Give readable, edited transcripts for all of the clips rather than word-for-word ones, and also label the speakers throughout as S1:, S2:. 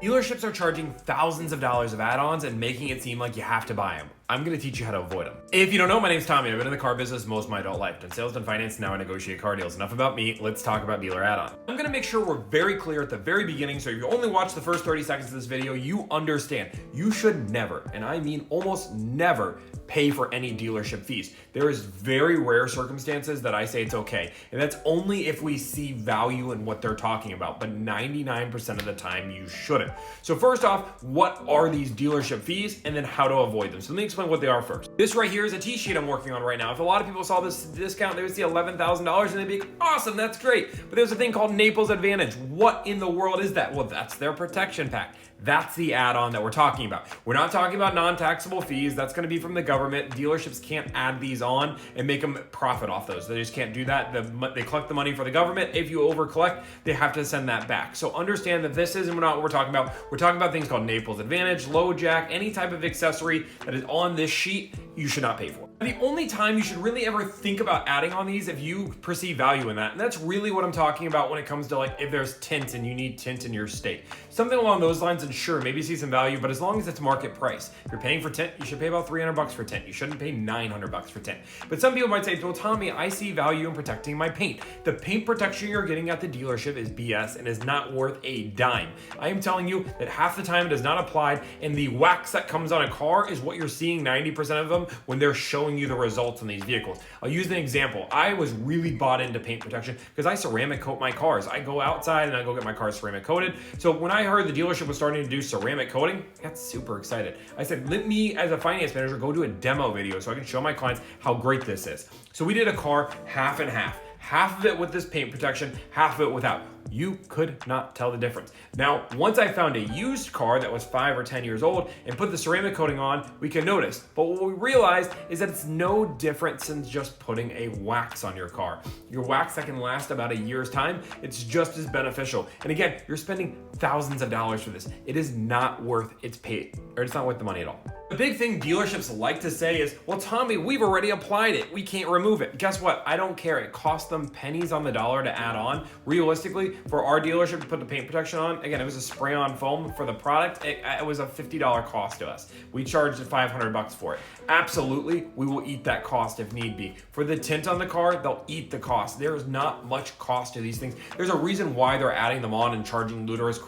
S1: Dealerships are charging thousands of dollars of add-ons and making it seem like you have to buy them. I'm going to teach you how to avoid them. If you don't know, my name's Tommy. I've been in the car business most of my adult life. Done sales, done finance, now I negotiate car deals. Enough about me, let's talk about dealer add-on. I'm going to make sure we're very clear at the very beginning, so if you only watch the first 30 seconds of this video, you understand. You should never, and I mean almost never, pay for any dealership fees. There is very rare circumstances that I say it's okay, and that's only if we see value in what they're talking about, but 99% of the time you shouldn't. So first off, what are these dealership fees, and then how to avoid them? So let me explain what they are first. This right here is a T-sheet I'm working on right now. If a lot of people saw this discount, they would see $11,000 and they'd be like, awesome, that's great. But there's a thing called Naples Advantage. What in the world is that? Well, that's their protection pack. That's the add-on that we're talking about. We're not talking about non-taxable fees. That's going to be from the government. Dealerships can't add these on and make them profit off those. They just can't do that. They collect the money for the government. If you over-collect, they have to send that back. So understand that this isn't what we're talking about. We're talking about things called Naples Advantage, low jack, any type of accessory that is on this sheet, you should not pay for. The only time you should really ever think about adding on these if you perceive value in that, and that's really what I'm talking about when it comes to like if there's tint and you need tint in your state. Something along those lines, and sure, maybe see some value, but as long as it's market price. If you're paying for tint, you should pay about $300 for tint. You shouldn't pay $900 for tint. But some people might say, well, Tommy, I see value in protecting my paint. The paint protection you're getting at the dealership is BS and is not worth a dime. I am telling you that half the time it is not applied, and the wax that comes on a car is what you're seeing 90% of them when they're showing you the results on these vehicles. I'll use an example. I was really bought into paint protection because I ceramic coat my cars. I go outside and I go get my car ceramic coated. So when I heard the dealership was starting to do ceramic coating, I got super excited. I said, let me as a finance manager go do a demo video so I can show my clients how great this is. So we did a car half and half. Half of it with this paint protection, half of it without. You could not tell the difference. Now, once I found a used car that was 5 or 10 years old and put the ceramic coating on, we can notice. But what we realized is that it's no different than just putting a wax on your car. Your wax that can last about a year's time, it's just as beneficial. And again, you're spending thousands of dollars for this. It is not worth its pay, or it's not worth the money at all. The big thing dealerships like to say is, well, Tommy, we've already applied it. We can't remove it. Guess what? I don't care. It costs them pennies on the dollar to add on. Realistically, for our dealership to put the paint protection on, again, it was a spray-on foam for the product. It was a $50 cost to us. We charged $500 for it. Absolutely, we will eat that cost if need be. For the tint on the car, they'll eat the cost. There is not much cost to these things. There's a reason why they're adding them on and charging ludicrous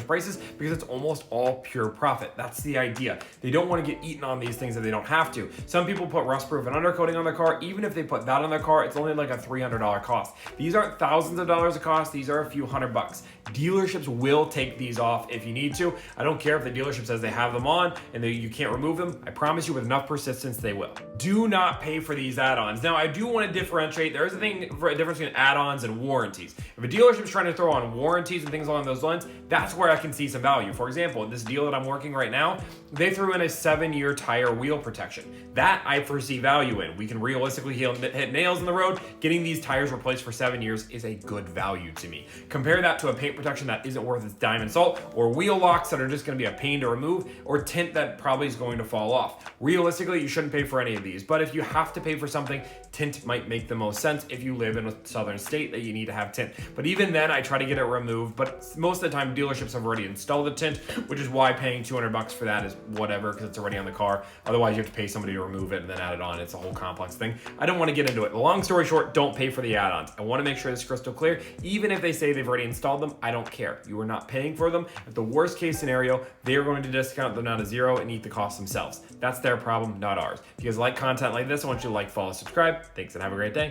S1: prices, because it's almost all pure profit. That's the idea. They don't want to get eaten on these things if they don't have to. Some people put rust-proof and undercoating on their car. Even if they put that on their car, it's only like a $300 cost. These aren't thousands of dollars of cost. These are a few $100. Dealerships will take these off if you need to. I don't care if the dealership says they have them on and you can't remove them. I promise you with enough persistence, they will. Do not pay for these add-ons. Now, I do want to differentiate. There is a difference between add-ons and warranties. If a dealership is trying to throw on warranties and things along those lines, that's where I can see some value. For example, this deal that I'm working right now, they threw in a 7-year tire wheel protection. That I foresee value in. We can realistically hit nails in the road. Getting these tires replaced for 7 years is a good value to me. Compare that to a paint protection that isn't worth its dime and salt, or wheel locks that are just going to be a pain to remove, or tint that probably is going to fall off. Realistically, you shouldn't pay for any of these, but if you have to pay for something, tint might make the most sense if you live in a southern state that you need to have tint. But even then, I try to get it removed, but most of the time, dealerships have already installed the tint, which is why paying $200 for that is whatever, because it's already on the car. Otherwise, you have to pay somebody to remove it and then add it on. It's a whole complex thing. I don't want to get into it. The long story short, don't pay for the add-ons. I want to make sure this is crystal clear. Even if they say they've already installed them, I don't care. You are not paying for them. At the worst case scenario, they are going to discount them down to zero and eat the cost themselves. That's their problem, not ours. If you guys like content like this, I want you to like, follow, subscribe. Thanks, and have a great day.